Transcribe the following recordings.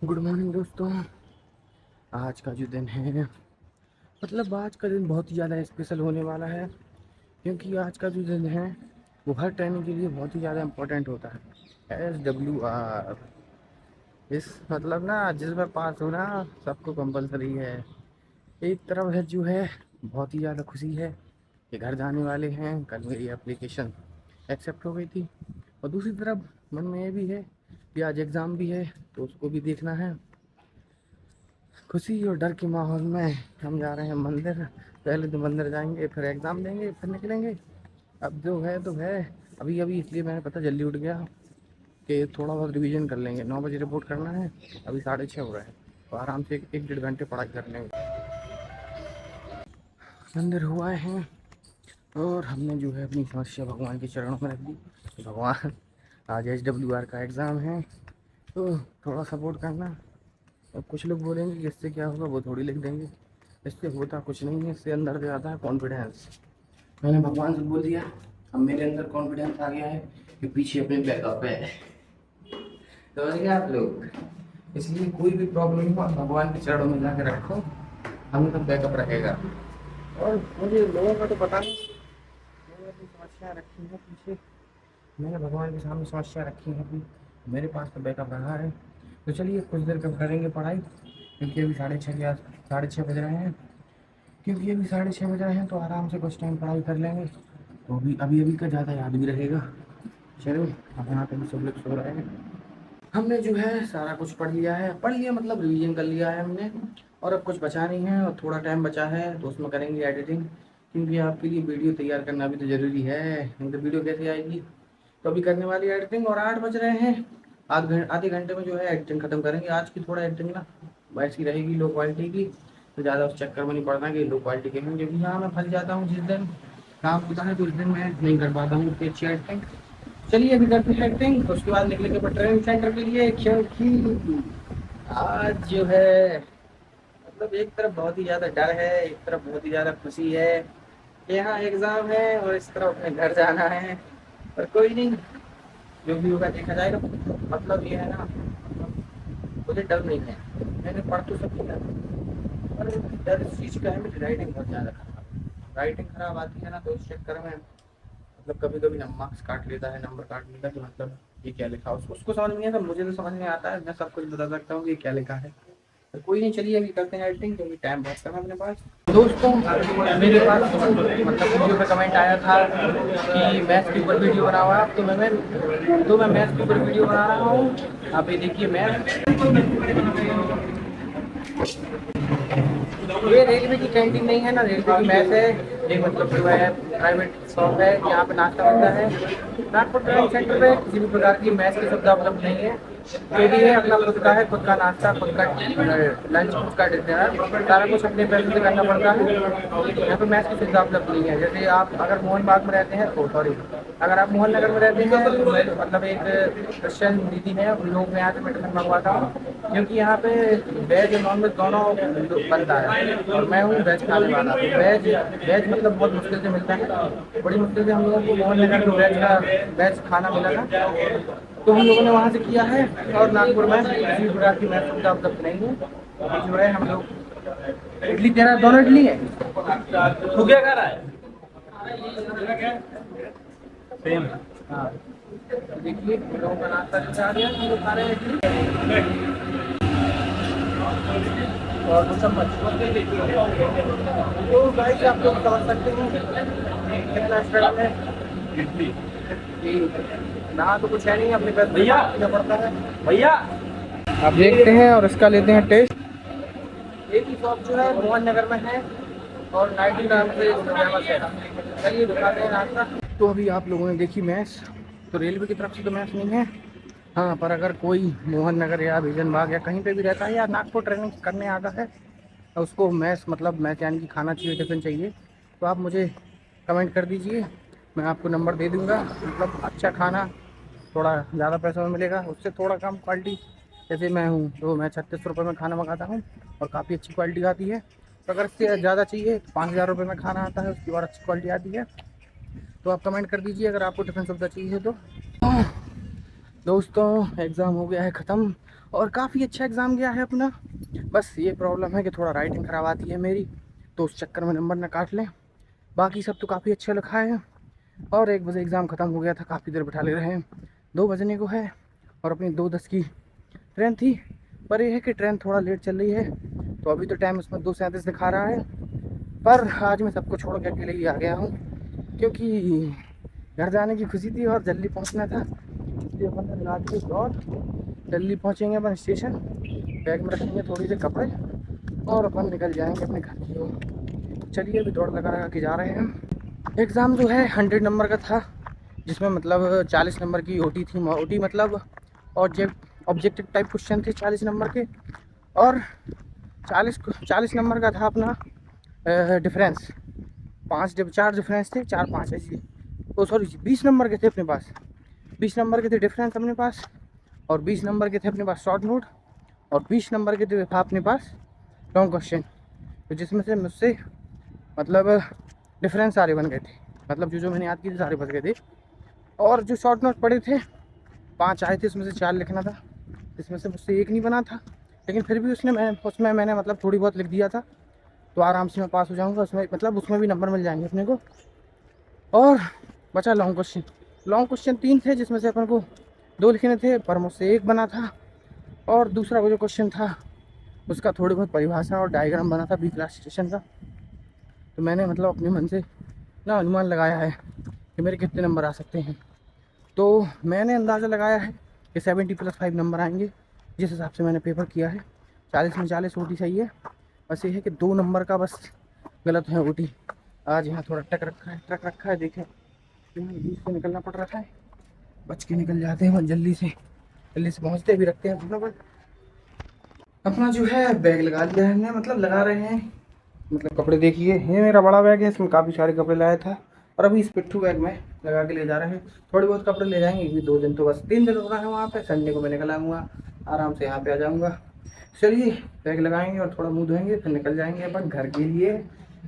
Good morning दोस्तों। आज का जो दिन है मतलब आज का दिन बहुत ही ज़्यादा स्पेशल होने वाला है, क्योंकि आज का जो दिन है वो हर ट्रेनिंग के लिए बहुत ही ज़्यादा इम्पोर्टेंट होता है। SWR इस मतलब ना जिसमें पास होना सबको कंपलसरी है। एक तरफ है जो है बहुत ही ज़्यादा खुशी है कि घर जाने वाले हैं, कल मेरी एप्लीकेशन एक्सेप्ट हो गई थी। और दूसरी तरफ मन में ये भी है कि आज एग्ज़ाम भी है तो उसको भी देखना है। खुशी और डर के माहौल में हम जा रहे हैं मंदिर। पहले तो मंदिर जाएंगे, फिर एग्ज़ाम देंगे, फिर निकलेंगे। अब जो है तो है। अभी अभी इसलिए मैंने पता जल्दी उठ गया कि थोड़ा बहुत रिवीजन कर लेंगे। 9 बजे रिपोर्ट करना है, अभी 6:30 हो रहा है, तो आराम से एक डेढ़ घंटे पढ़ाई कर लेंगे। मंदिर हुआ है और हमने जो है अपनी समस्या भगवान के चरणों में रख दी। तो भगवान, आज SWR का एग्ज़ाम है तो थोड़ा सपोर्ट करना। और कुछ लोग बोलेंगे कि इससे क्या होगा, वो थोड़ी लिख देंगे। इससे होता कुछ नहीं है, इससे अंदर से आता है कॉन्फिडेंस। मैंने भगवान से बोल दिया, अब मेरे अंदर कॉन्फिडेंस आ गया है कि पीछे अपने बैकअप है। समझ गए आप लोग? इसलिए कोई भी प्रॉब्लम हो भगवान के चरणों में जाकर रखो, हमें तो बैकअप रहेगा। और मुझे लोगों का तो पता नहीं, मैंने अपनी समस्या रखी है पीछे, मैंने भगवान के सामने समस्या रखी है अपनी, मेरे पास तो बैकअप रहा है। तो चलिए कुछ देर कब करेंगे पढ़ाई, क्योंकि अभी 6:30 के 6:30 बज रहे हैं। क्योंकि अभी 6:30 बज रहे हैं तो आराम से कुछ टाइम पढ़ाई कर लेंगे, तो अभी अभी अभी का ज़्यादा याद भी रहेगा। चलो, अब यहाँ पे भी सब लोग सो रहे हैं। हमने जो है सारा कुछ पढ़ लिया है, पढ़ लिया मतलब रिवीजन कर लिया है हमने। और अब कुछ बचा नहीं है और थोड़ा टाइम बचा है तो उसमें करेंगे एडिटिंग, क्योंकि आपके लिए वीडियो तैयार करना भी तो ज़रूरी है, नहीं तो वीडियो कैसे आएगी। तो अभी करने वाली एडिटिंग और 8 बज रहे हैं। आधे घंटे में जो है एडिटिंग खत्म करेंगे। आज की थोड़ा एडिटिंग ना वैसी रहेगी, लो क्वालिटी की, तो ज़्यादा उस चक्कर में नहीं पड़ना कि लो क्वालिटी के हैं, क्योंकि हाँ मैं फंस जाता हूँ जिस दिन काम होता है तो उस दिन मैं नहीं कर पाता हूँ उतनी अच्छी एडिटिंग। चलिए अभी करते हैं एडिटिंग, उसके बाद निकलेंगे पर ट्रेनिंग सेंटर के लिए, क्योंकि आज जो है मतलब एक तरफ बहुत ही ज़्यादा डर है, एक तरफ बहुत ही ज़्यादा खुशी है कि यहाँ एग्ज़ाम है और इस तरफ अपने घर जाना है। पर कोई नहीं, जो भी होगा देखा जाएगा। मतलब ये है ना, मुझे डर नहीं है, मैंने पढ़ तो सब किया, पर डर इस चीज़ का है मेरी राइटिंग बहुत ज़्यादा खराब, राइटिंग खराब आती है ना, तो इस चक्कर में मतलब कभी कभी मार्क्स काट लेता है, नंबर काट लेता है कि मतलब ये क्या लिखा, उसको समझ नहीं आता, मुझे तो समझ में आता है, मैं सब कुछ बता सकता हूँ कि ये क्या लिखा है। तो कोई नहीं, चलिए अभी करते हैं एडिटिंग, क्योंकि टाइम बहुत कम है अपने पास। दोस्तों मेरे पास मतलब वीडियो पे कमेंट आया था कि मैथ्स के ऊपर वीडियो बना हुआ है, तो मैं मैथ्स के ऊपर वीडियो बना रहा हूँ। आप ये देखिए मैथ्स, ये रेलवे की कैंटीन नहीं है ना, रेलवे की मैस है। ये मतलब जो है प्राइवेट शॉप है, यहाँ पे नाश्ता मिलता है। नागपुर ट्रेनिंग सेंटर पे किसी भी प्रकार की मैस की सुविधा उपलब्ध नहीं है। जो भी है अपना खुद का है, खुद का नाश्ता, खुद का लंच, खुद का डिनर, सारा कुछ अपने पैसे से करना पड़ता है। यहाँ पे मैस की सुविधा उपलब्ध नहीं है। जैसे आप अगर मोहन बाग में रहते हैं तो सॉरी, अगर आप मोहन नगर में रहते हैं तो मैं मतलब एक क्रिश्चियन दीदी है, उन लोगों के यहाँ से मैं टिफिन मंगवाता हूँ, क्योंकि यहाँ पे वेज और नॉन वेज दोनों बनता है और मैं हूँ वेज खाने वाला। तो वेज वेज मतलब बहुत मुश्किल से मिलता है, बड़ी मुश्किल से हम लोगों को मोहन नगर में वेज खाना मिला था, तो हम लोगों ने वहाँ से किया है। और नागपुर में किसी प्रकार की मैच सुविधा उपलब्ध नहीं है। अभी जो है हम लोग इडली, तेरा दोनों इडली है, तू क्या खा रहा है? सेम। हाँ, तो देखिए हम लोगों का नाश्ता जो आ गया, हम लोग खा रहे हैं इडली और दो चम्मच। तो गाइस आप लोग समझ सकते हैं कितना स्ट्रगल है इडली कि ना तो कुछ है नहीं, अपने पैसे भैया पड़ता है भैया। आप देखते हैं और इसका लेते हैं टेस्ट। एक ही शॉप जो है मोहन नगर में है और नाइटी नाम से फेमस है। चलिए दिखाते हैं नाश्ता। तो अभी आप लोगों ने देखी मैच, तो रेलवे की तरफ से तो मैच नहीं है। हाँ, पर अगर कोई मोहन नगर या बिजन बाग या कहीं पे भी रहता है या नागपुर ट्रेनिंग करने आता है, उसको मैच मतलब मैच यानी कि खाना चाहिए, टिफ़िन चाहिए, तो आप मुझे कमेंट कर दीजिए, मैं आपको नंबर दे दूँगा। मतलब अच्छा खाना थोड़ा ज़्यादा पैसों में मिलेगा, उससे थोड़ा कम क्वालिटी। जैसे मैं हूँ तो मैं 3600 में खाना मंगाता हूँ और काफ़ी अच्छी क्वालिटी आती है। तो अगर इससे ज़्यादा चाहिए तो 5000 में खाना आता है, उसकी और अच्छी क्वालिटी आती है। तो आप कमेंट कर दीजिए अगर आपको टिफ़िन सुविधा चाहिए तो। दोस्तों एग्ज़ाम हो गया है ख़त्म और काफ़ी अच्छा एग्ज़ाम गया है अपना। बस ये प्रॉब्लम है कि थोड़ा राइटिंग ख़राब आती है मेरी, तो उस चक्कर में नंबर ना काट लें। बाकी सब तो काफ़ी अच्छा लिखा है। और 1 बजे एग्ज़ाम ख़त्म हो गया था, काफ़ी देर बैठा ले रहे हैं, 2 बजने को है और अपनी 2:10 की ट्रेन थी। पर यह है कि ट्रेन थोड़ा लेट चल रही है, तो अभी तो टाइम उसमें 2:37 दिखा रहा है। पर आज मैं सबको छोड़ के अकेले ही आ गया हूँ, क्योंकि घर जाने की खुशी थी और जल्दी पहुँचना था। इसलिए अपन ने लगा दी दौड़, जल्दी पहुँचेंगे अपन स्टेशन, बैग में रखेंगे थोड़ी से कपड़े और अपन निकल जाएंगे अपने घर की ओर। चलिए अभी दौड़ लगा के जा रहे हैं। एग्ज़ाम जो है 100 नंबर का था, जिसमें मतलब 40 नंबर की ओटी थी। ओटी मतलब ऑब्जेक्टिव टाइप क्वेश्चन थे 40 नंबर के, और 40 नंबर का था अपना डिफरेंस। 4 डिफरेंस थे, 4-5 ऐसी। ओ सॉरी, 20 नंबर के थे अपने पास। 20 नंबर के थे डिफरेंस अपने पास, और 20 नंबर के थे अपने पास शॉर्ट नोट, और 20 नंबर के थे था अपने पास लॉन्ग क्वेश्चन। तो जिसमें से मुझसे मतलब डिफरेंस सारे बन गए थे, मतलब जो मैंने याद किए थे सारे बच गए थे। और जो शॉर्ट नोट पड़े थे 5 आए थे, उसमें से 4 लिखना था, जिसमें से मुझसे 1 नहीं बना था। लेकिन फिर भी उसमें मैंने मतलब थोड़ी बहुत लिख दिया था, तो आराम से मैं पास हो जाऊँगा उसमें, मतलब उसमें भी नंबर मिल जाएंगे अपने को। और बचा लॉन्ग क्वेश्चन। लॉन्ग क्वेश्चन 3 थे, जिसमें से अपन को 2 लिखने थे, पर मुझसे 1 बना था। और दूसरा वो जो क्वेश्चन था उसका थोड़ी बहुत परिभाषा और डायग्राम बना था बी क्लास स्टेशन का। तो मैंने मतलब अपने मन से ना अनुमान लगाया है कि मेरे कितने नंबर आ सकते हैं। तो मैंने अंदाज़ा लगाया है कि 70 + 5 नंबर आएंगे, जिस हिसाब से मैंने पेपर किया है। 40 में 40 ओटी सही है। बस ये है कि 2 नंबर का बस गलत है ओटी। आज यहाँ थोड़ा ट्रक रखा है, देखें यहाँ बीच से निकलना पड़ रहा है। बच के निकल जाते हैं, जल्दी से पहुँचते भी रखते हैं अपना। बस अपना जो है बैग लगा लिया है हमने, मतलब लगा रहे हैं, मतलब कपड़े देखिए, ये मेरा बड़ा बैग है, इसमें काफ़ी सारे कपड़े लाया था। और अभी इस पिट्ठू बैग में लगा के ले जा रहे हैं। थोड़े बहुत कपड़े ले जाएंगे, क्योंकि 2 दिन तो बस 3 दिन रुकना है वहाँ पे। संडे को मैं निकल आऊँगा, आराम से यहाँ पे आ जाऊँगा। चलिए बैग लगाएंगे और थोड़ा मुँह धोएंगे, फिर निकल जाएंगे अपन घर के लिए।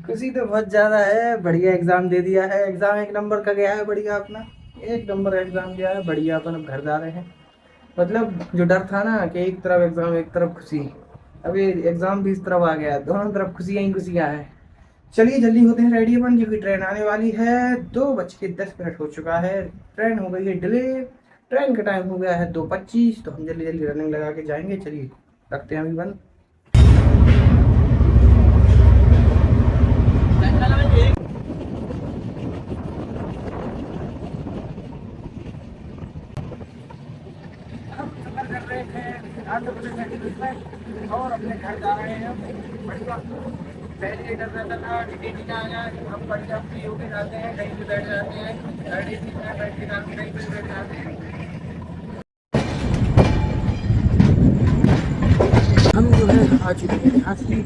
खुशी तो बहुत ज़्यादा है, बढ़िया एग्ज़ाम दे दिया है। एग्ज़ाम 1 नंबर का गया है, बढ़िया अपना 1 नंबर एग्ज़ाम गया है, बढ़िया। अपन अब घर जा रहे हैं। मतलब जो डर था ना कि एक तरफ एग्ज़ाम एक तरफ खुशी, अभी एग्ज़ाम भी इस तरफ आ गया, दोनों तरफ खुशियाँ ही खुशियाँ हैं। चलिए जल्दी होते हैं रेडी अपन, क्योंकि ट्रेन आने वाली है। 2:10 हो चुका है, ट्रेन हो गई है डिले। ट्रेन का टाइम हो गया है 2:25, तो हम जल्दी जल्दी रनिंग लगा के जाएंगे। चलिए रखते हैं अभी बंद। कर रहे थे आंध्र प्रदेश एक्सप्रेस में, और अपने घर जा रहे हैं बढ़िया। पहले इधर रहता था टिकट नहीं आ गया, हम बढ़िया फ्री होके जाते हैं, कहीं भी बैठ जाते हैं, गाड़ी में बैठ के जाते हैं, कहीं भी बैठ जाते हैं। हम जो है आ चुके हैं झांसी,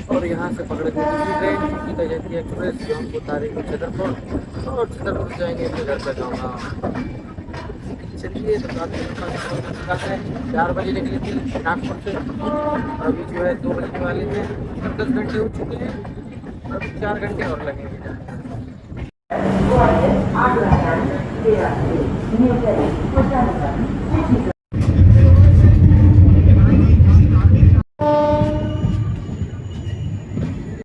और यहाँ से पकड़ेंगे दूसरी ट्रेन गीता जयंती एक्सप्रेस, जो हमको उतारेगी छतरपुर, और छतरपुर जाएंगे अपने घर पर जाऊँगा। चलिए तो रात का है 4 बजे निकली थी नागपुर से, अभी जो है 2 बजने वाले थे, 10 घंटे हो चुके हैं, अभी 4 घंटे और लगेंगे।